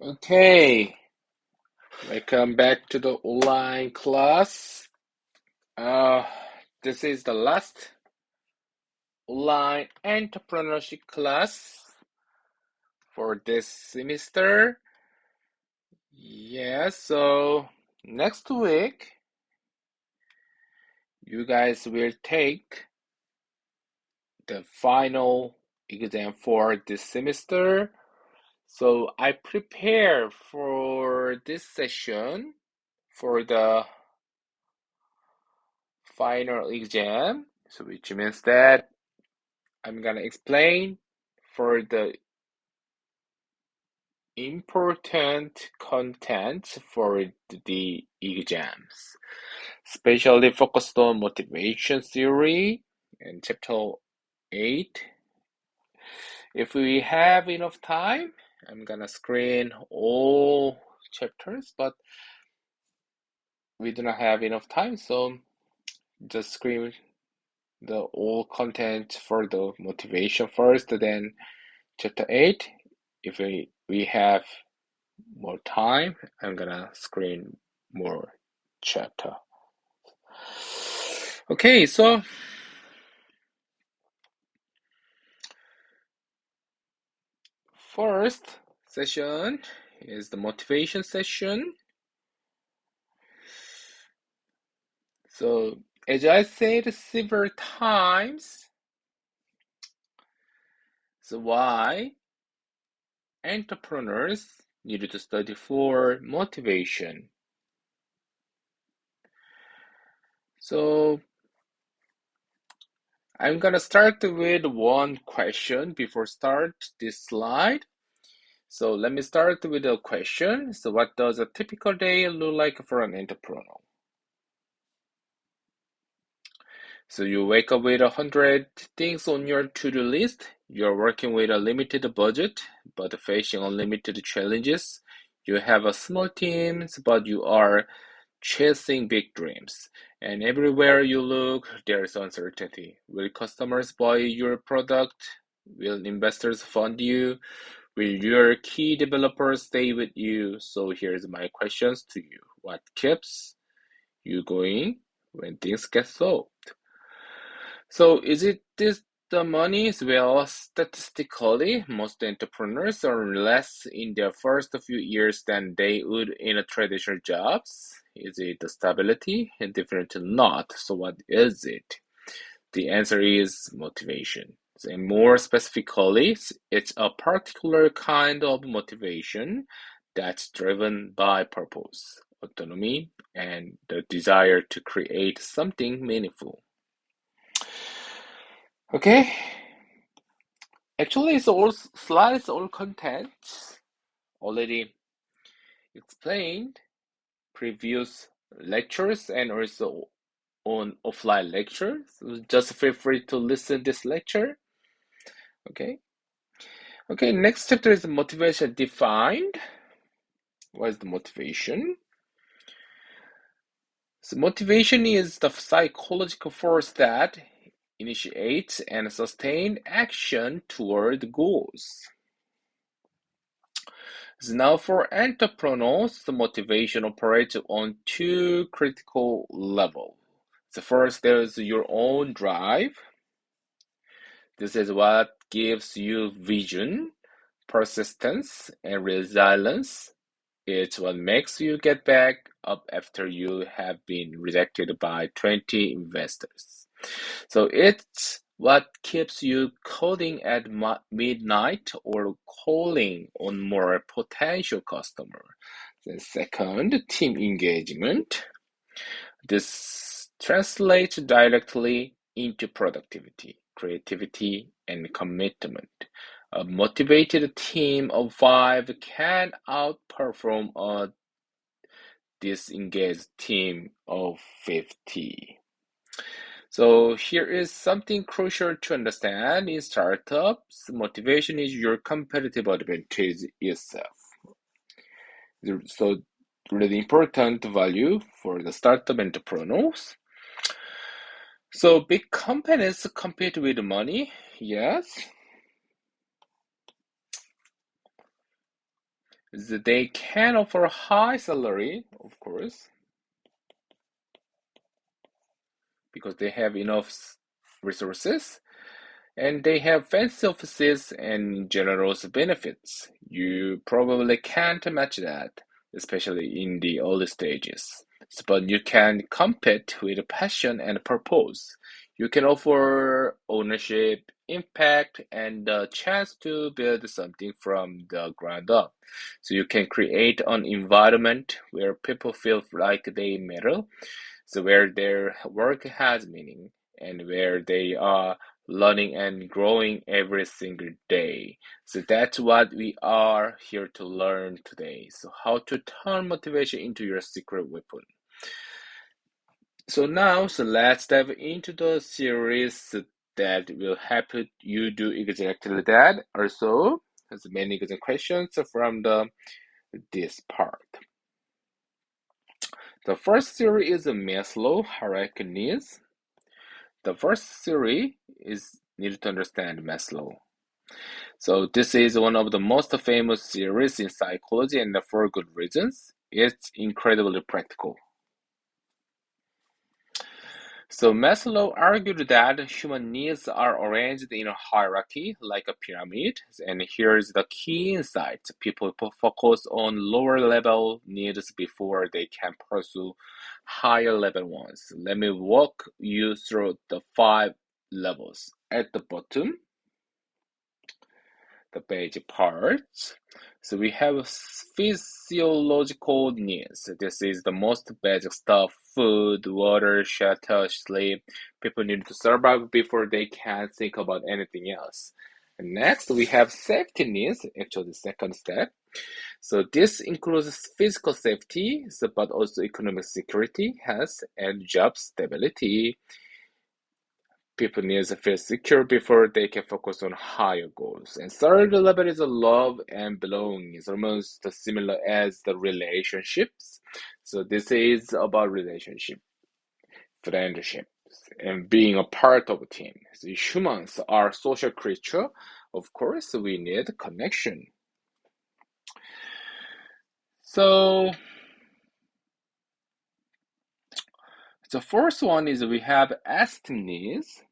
Okay, welcome back to the online class. Uh, this is the last online entrepreneurship class for this semester. Yeah, so next week you guys will take the final exam for this semester. So I prepare for this session for the final exam, so which means that I'm gonna explain for the important content for the exams, especially focused on motivation theory and chapter 8. If we have enough time, I'm gonna screen all chapters, but we do not have enough time, so just screen the all content for the motivation first, then chapter 8. If we have more time, I'm gonna screen more chapter. Okay, so first session is the motivation session. So as I said several times, so why entrepreneurs need to study for motivation. So I'm gonna start with one question before start this slide. So let me start with a question. So what does a typical day look like for an entrepreneur? So you wake up with 100 things on your to-do list. You're working with a limited budget, but facing unlimited challenges. You have a small teams, but you are chasing big dreams. And everywhere you look, there's uncertainty. Will customers buy your product? Will investors fund you? Will your key developers stay with you? So here's my questions to you. What keeps you going when things get slow? So is it this the money? Well, statistically, most entrepreneurs earn less in their first few years than they would in a traditional jobs. Is it the stability? And definitely not. So what is it? The answer is motivation. And more specifically, it's a particular kind of motivation that's driven by purpose, autonomy, and the desire to create something meaningful. Okay, actually, it's all slides, all content already explained, previous lectures and also on offline lectures. So just feel free to listen this lecture. Okay. Okay, next chapter is motivation defined. What is the motivation? So motivation is the psychological force that initiates and sustains action toward goals. So now for entrepreneurs, the motivation operates on two critical levels. The first, there is your own drive. This is what gives you vision, persistence, and resilience. It's what makes you get back up after you have been rejected by 20 investors. So it's what keeps you coding at midnight or calling on more potential customer. The second, team engagement. This translates directly into productivity, creativity, and commitment. A motivated team of 5 can outperform a disengaged team of 50. So here is something crucial to understand in startups. Motivation is your competitive advantage itself. So really important value for the startup entrepreneurs. So big companies compete with money, yes. They can offer a high salary, of course, because they have enough resources and they have fancy offices and generous benefits. You probably can't match that, especially in the early stages. But you can compete with passion and purpose. You can offer ownership, impact, and the chance to build something from the ground up. So you can create an environment where people feel like they matter, so where their work has meaning and where they are learning and growing every single day. So that's what we are here to learn today. So how to turn motivation into your secret weapon. So now, let's dive into the series that will help you do exactly that. Also, there's many good questions from this part. The first theory is Maslow hierarchy needs. The first theory is needed to understand Maslow. So this is one of the most famous theories in psychology and for good reasons. It's incredibly practical. So Maslow argued that human needs are arranged in a hierarchy like a pyramid. And here's the key insight. People focus on lower level needs before they can pursue higher level ones. Let me walk you through the 5 levels. At the bottom, the basic parts. So we have physiological needs. This is the most basic stuff: food, water, shelter, sleep. People need to survive before they can think about anything else. And next, we have safety needs, actually the second step. So this includes physical safety, but also economic security, health, and job stability. People need to feel secure before they can focus on higher goals. And third level is love and belonging. It's almost similar as the relationships. So this is about relationship, friendship, and being a part of a team. So humans are social creature. Of course, we need connection. So the first one is we have esteem needs.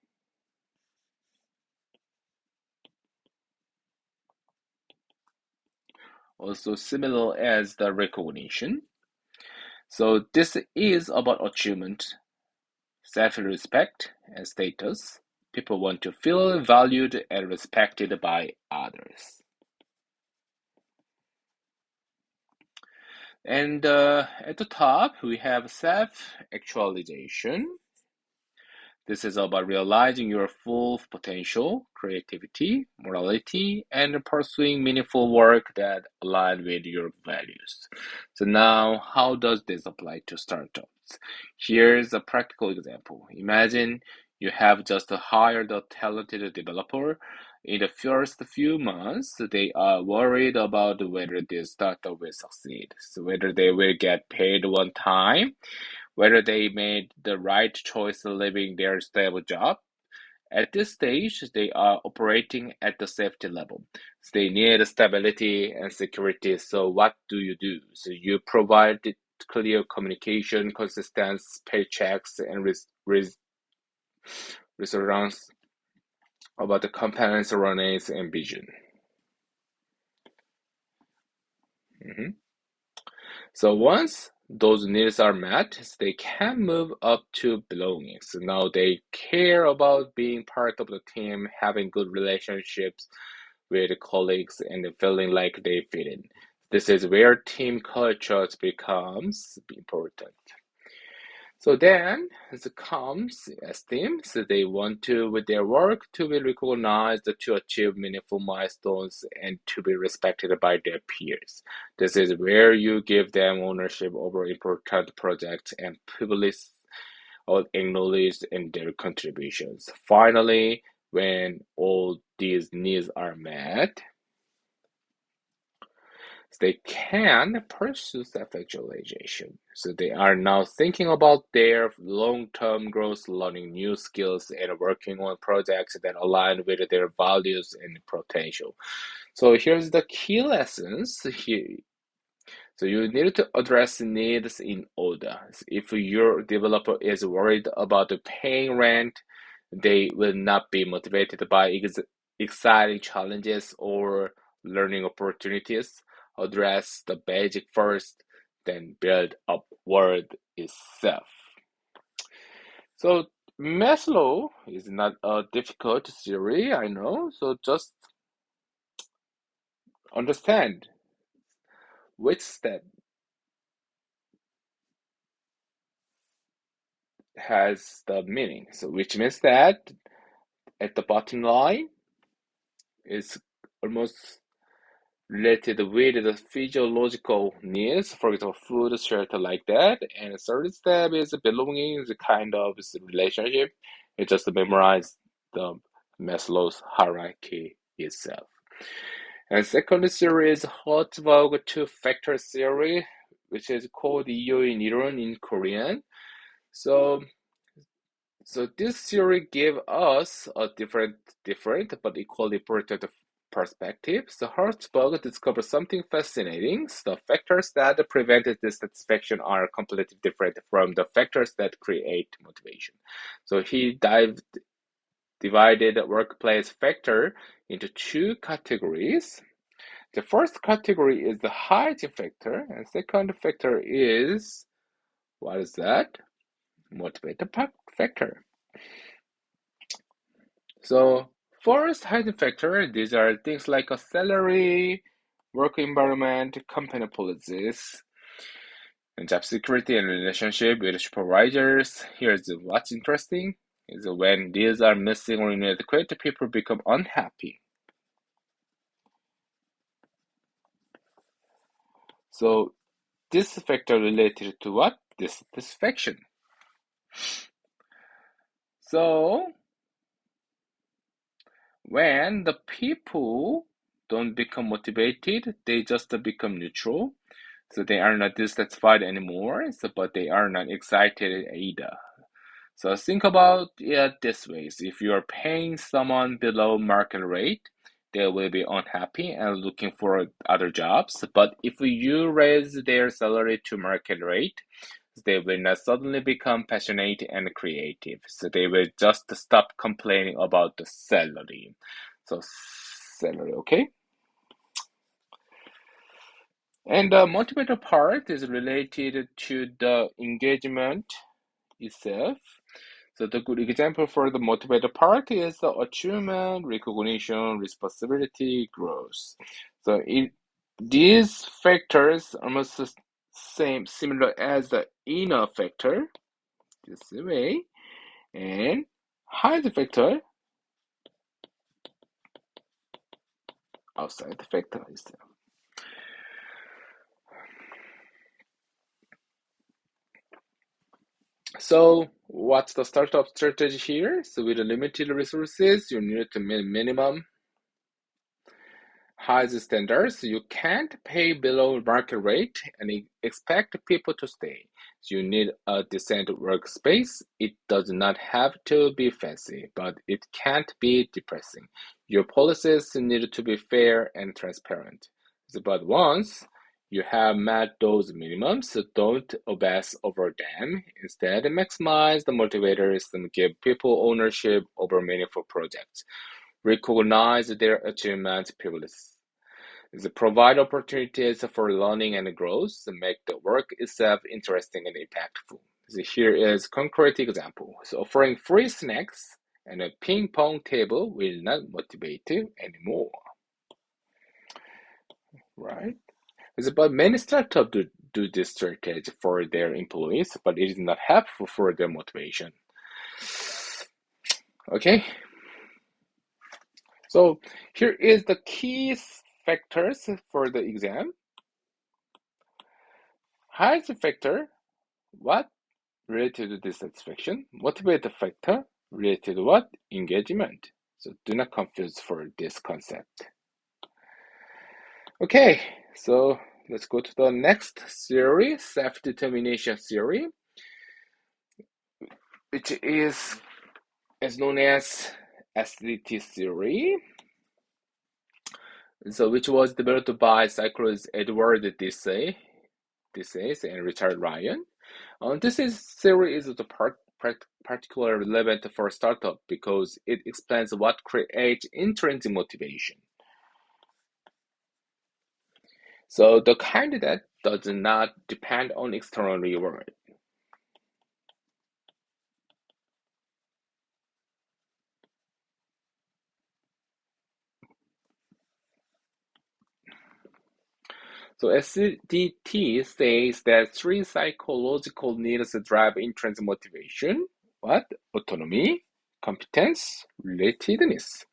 Also similar as the recognition. So this is about achievement, self-respect, and status. People want to feel valued and respected by others. And at the top, we have self-actualization. This is about realizing your full potential, creativity, morality, and pursuing meaningful work that align with your values. So now, how does this apply to startups? Here's a practical example. Imagine you have just hired a talented developer. In the first few months, they are worried about whether this startup will succeed, so whether they will get paid one time, whether they made the right choice leaving their stable job. At this stage, they are operating at the safety level. So they need stability and security. So what do? So you provide clear communication, consistent paychecks, and reassurance about the company's runnings and vision. Mhm. So once those needs are met, they can move up to belonging. So now they care about being part of the team, having good relationships with colleagues, and feeling like they fit in. This is where team culture becomes important. So then it comes esteem. So they want to, with their work, to be recognized, to achieve meaningful milestones, and to be respected by their peers. This is where you give them ownership over important projects and publish or acknowledge in their contributions. Finally, when all these needs are met, they can pursue self-actualization. So they are now thinking about their long-term growth, learning new skills, and working on projects that align with their values and potential. So here's the key lessons here. So you need to address needs in order. If your developer is worried about paying rent, they will not be motivated by exciting challenges or learning opportunities. Address the basic first, then build upward itself. So Maslow is not a difficult theory, I know. So just understand which step has the meaning. So which means that at the bottom line is almost related with the physiological needs, for example, food, shelter, like that. And the third step is belonging, is a kind of relationship. You just memorize the Maslow's hierarchy itself. And second theory is Hertzberg two-factor theory, which is called 이요인 이론 in Korean. So this theory gave us a different but equally important perspective. So Hertzberg discovered something fascinating. The factors that prevented dissatisfaction are completely different from the factors that create motivation. So he divided the workplace factor into two categories. The first category is the hygiene factor, and second factor is, what is that? Motivator factor. So first hygiene factor, these are things like a salary, work environment, company policies, and job security and relationship with supervisors. Here's what's interesting is when these are missing or inadequate, people become unhappy. So this factor related to what? Dissatisfaction. So when the people don't become motivated, they just become neutral. So they are not dissatisfied anymore, but they are not excited either. So think about it this way. So if you are paying someone below market rate, they will be unhappy and looking for other jobs. But if you raise their salary to market rate, they will not suddenly become passionate and creative. So they will just stop complaining about the salary. So salary, okay? And the motivator part is related to the engagement itself. So the good example for the motivator part is the achievement, recognition, responsibility, growth. So these factors are almost the similar as the inner factor, this way, and hide factor, outside the factor itself. So what's the startup strategy here? So with limited resources, you need to minimum high standards. You can't pay below market rate and expect people to stay. So you need a decent workspace. It does not have to be fancy, but it can't be depressing. Your policies need to be fair and transparent. But once you have met those minimums, so don't obsess over them. Instead, maximize the motivators and give people ownership over meaningful projects. Recognize their achievements privilege. Provide opportunities for learning and growth, make the work itself interesting and impactful. So here is concrete example. So offering free snacks and a ping pong table will not motivate you anymore, right? But many startups do this strategy for their employees, but it is not helpful for their motivation. Okay, so here is the key factors for the exam. Highest factor, what? Related to dissatisfaction. Motivator factor, related to what? Engagement. So do not confuse for this concept. Okay, so let's go to the next theory, self-determination theory, which is known as SDT theory. So which was developed by psychologist Edward Deci This is and Richard Ryan. This is series is the particularly relevant for startup because it explains what creates intrinsic motivation. So the kind that does not depend on external reward. So SDT says that three psychological needs drive intrinsic motivation. What? Autonomy, competence, relatedness.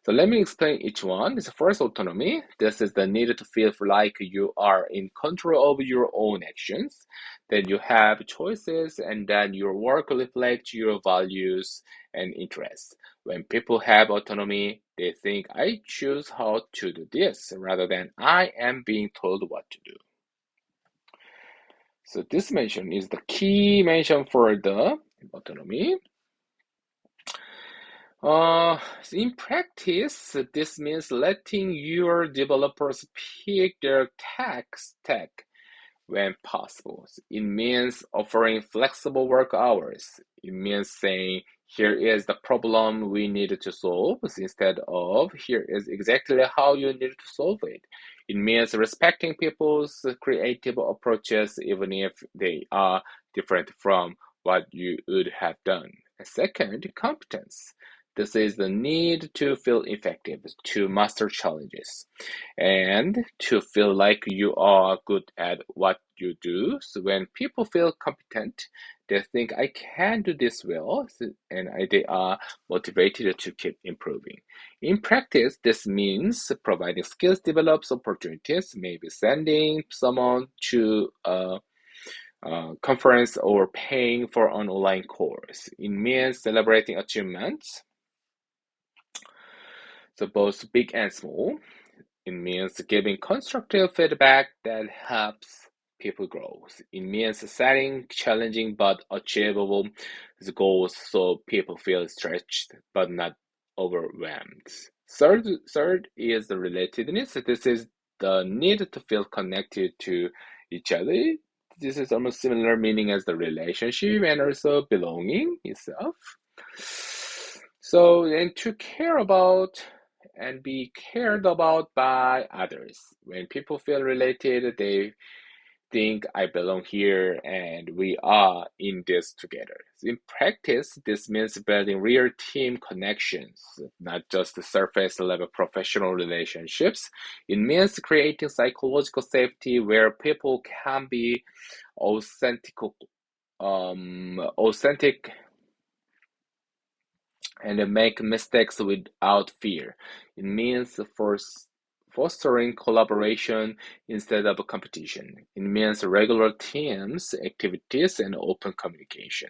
So let me explain each one. This first autonomy. This is the need to feel like you are in control of your own actions. Then you have choices, and then your work reflects your values and interests. When people have autonomy, they think I choose how to do this rather than I am being told what to do. So this mention is the key mention for the autonomy. In practice, this means letting your developers pick their tech stack when possible. It means offering flexible work hours. It means saying, here is the problem we need to solve instead of here is exactly how you need to solve it. It means respecting people's creative approaches even if they are different from what you would have done. Second, competence. This is the need to feel effective, to master challenges, and to feel like you are good at what you do. So when people feel competent, they think I can do this well, and they are motivated to keep improving. In practice, this means providing skills develops opportunities, maybe sending someone to a conference or paying for an online course. It means celebrating achievements, so both big and small. It means giving constructive feedback that helps people grow. It means setting challenging but achievable goals so people feel stretched but not overwhelmed. Third is the relatedness. This is the need to feel connected to each other. This is almost similar meaning as the relationship and also belonging itself. So, and to care about and be cared about by others. When people feel related, they think I belong here and we are in this together. In practice, this means building real team connections, not just the surface level professional relationships. It means creating psychological safety where people can be authentic, authentic and make mistakes without fear. It means fostering collaboration instead of competition. It means regular teams, activities, and open communication.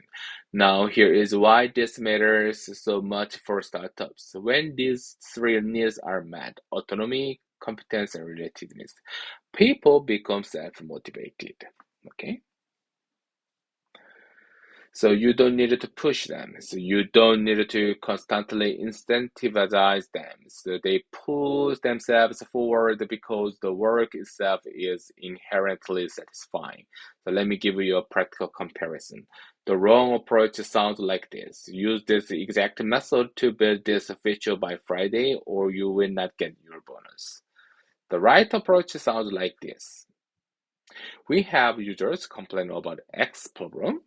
Now, here is why this matters so much for startups. When these three needs are met, autonomy, competence, and relatedness, people become self-motivated. Okay? So you don't need to push them. So you don't need to constantly incentivize them. So they push themselves forward because the work itself is inherently satisfying. So let me give you a practical comparison. The wrong approach sounds like this. Use this exact method to build this feature by Friday or you will not get your bonus. The right approach sounds like this. We have users complain about X problem,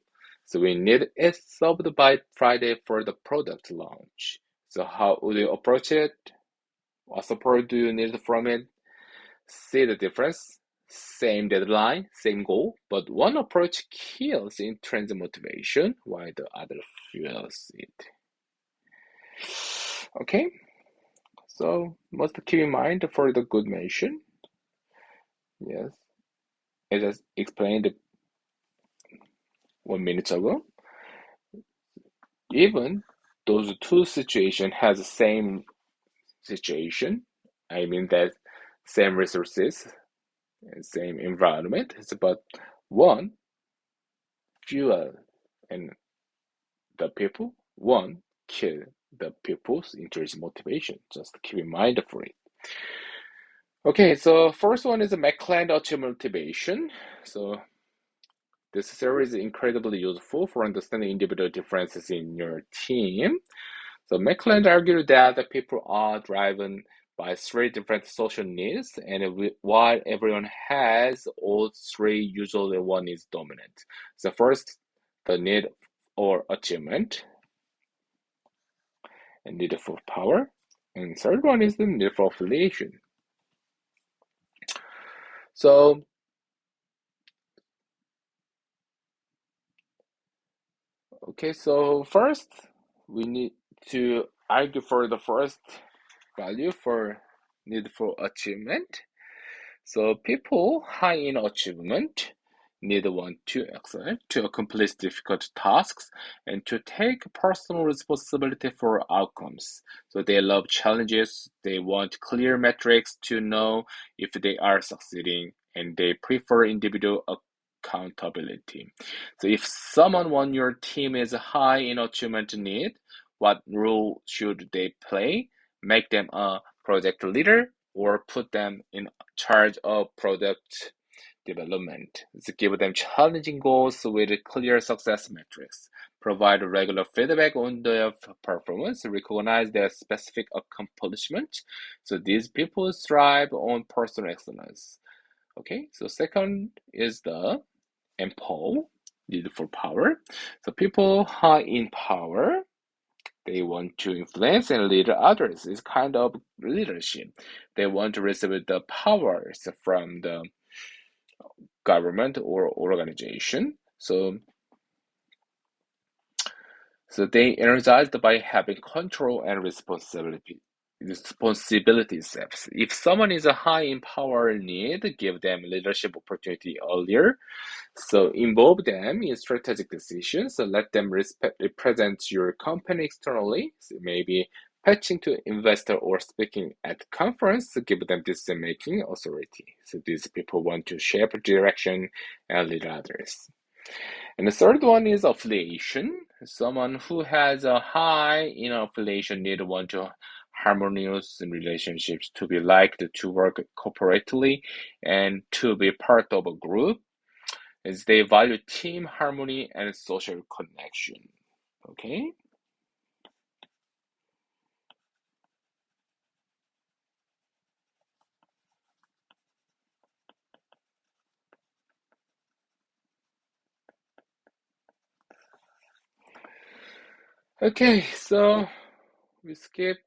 so we need it solved by Friday for the product launch. So how would you approach it? What support do you need from it? See the difference? Same deadline, same goal, but one approach kills intrinsic motivation while the other fuels it. Okay, so must keep in mind for the good mention. Yes, as I explained 1 minute ago. Even those two situations has the same situation, I mean that same resources and same environment, but one fuel and the people, one kill the people's interest motivation. Just keep in mind for it. Okay, so first one is a McClelland achievement motivation. So this series is incredibly useful for understanding individual differences in your team. So McClelland argued that the people are driven by three different social needs, and while everyone has all three, usually one is dominant. So first, the need or achievement, and need for power, and third one is the need for affiliation. So okay, so first we need to argue for the first value for need for achievement. So people high in achievement need want to excel, to accomplish difficult tasks, and to take personal responsibility for outcomes. So they love challenges, they want clear metrics to know if they are succeeding, and they prefer individual accountability. So if someone on your team is high in achievement need, what role should they play? Make them a project leader or put them in charge of product development. To give them challenging goals with clear success metrics. Provide regular feedback on their performance. Recognize their specific accomplishment. So these people thrive on personal excellence. Okay, so second is the empower, need for power. So people high in power, they want to influence and lead others. It's kind of leadership. They want to receive the powers from the government or organization. So they energized by having control and responsibilities. If someone is a high in power need, give them leadership opportunity earlier. So involve them in strategic decisions. So let them represent your company externally. So maybe pitching to investor or speaking at conference to give them decision-making authority. So these people want to shape direction and lead others. And the third one is affiliation. Someone who has a high affiliation need want to harmonious relationships, to be liked, to work cooperatively, and to be part of a group, as they value team harmony and social connection. Okay. Okay, so we skip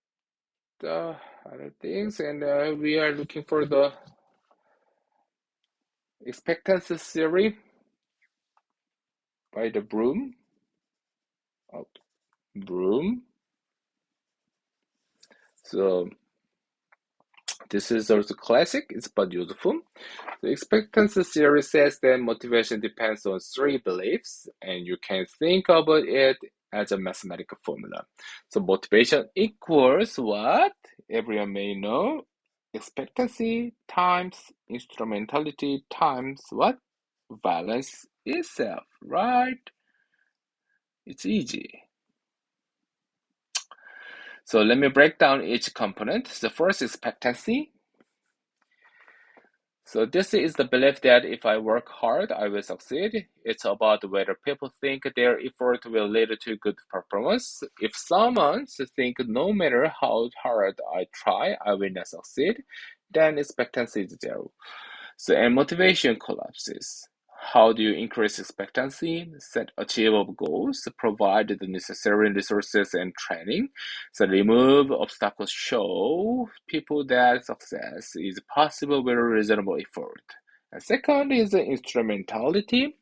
the other things, and we are looking for the expectancy theory by the Broom. Oh, Broom. So this is also classic, it's but useful. The expectancy theory says that motivation depends on three beliefs, and you can think about it as a mathematical formula. So motivation equals what? Everyone may know. Expectancy times instrumentality times what? Balance itself, right? It's easy. So let me break down each component. The first expectancy. So this is the belief that if I work hard, I will succeed. It's about whether people think their effort will lead to good performance. If someone think no matter how hard I try, I will not succeed, then expectancy is zero. So, and motivation collapses. How do you increase expectancy? Set achievable goals, provide the necessary resources and training. So, remove obstacles, show people that success is possible with reasonable effort. And second is the instrumentality.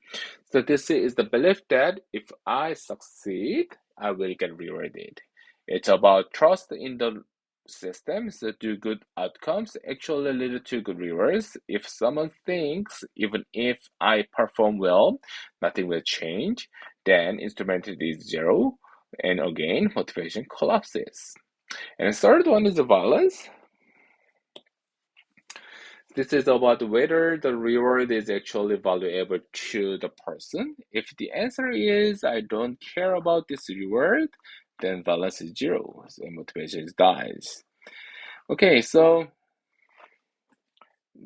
So, this is the belief that if I succeed, I will get rewarded. It's about trust in the systems that do good outcomes actually lead to good rewards. If someone thinks even if I perform well, nothing will change, then instrumentality is zero, and again, motivation collapses. And the third one is the balance. This is about whether the reward is actually valuable to the person. If the answer is I don't care about this reward, then balance is zero, and motivation dies. Okay, so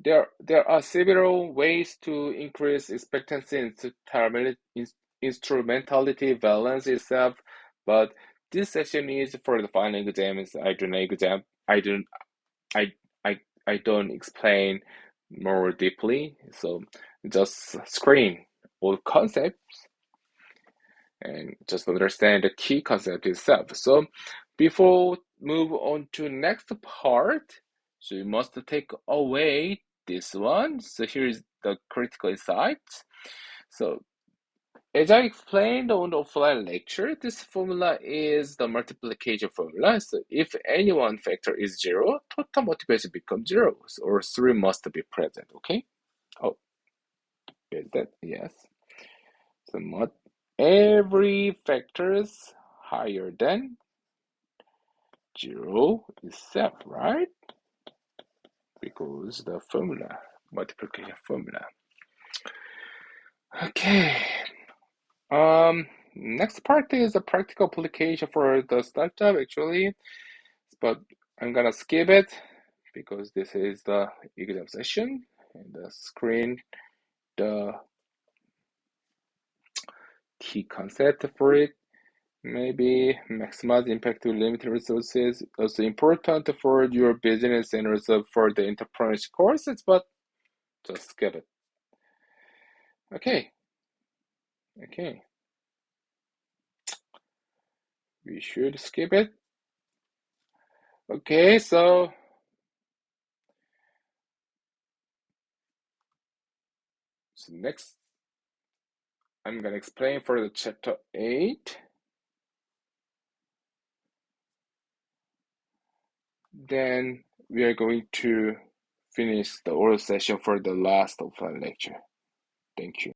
there are several ways to increase expectancy in instrumentality balance itself, but this session is for the final exams. I I I don't explain more deeply, so just screen all concepts and just understand the key concept itself. So before move on to next part, so you must take away this one. So here's the critical insights. So as I explained on the offline lecture, this formula is the multiplication formula. So if any one factor is zero, total multiplication becomes zero, or three must be present. Okay? Oh, is that yes? So every factors higher than zero is set, right? Because the formula, multiplication formula. Okay. Next part is a practical application for the startup actually, but I'm gonna skip it because this is the exam session and the screen, the key concept for it. Maybe maximize impact with limited resources. Also important for your business and also for the entrepreneurship courses, but just skip it. Okay. Okay. We should skip it. Okay, so next I'm gonna explain for the chapter 8. Then we are going to finish the oral session for the last offline lecture. Thank you.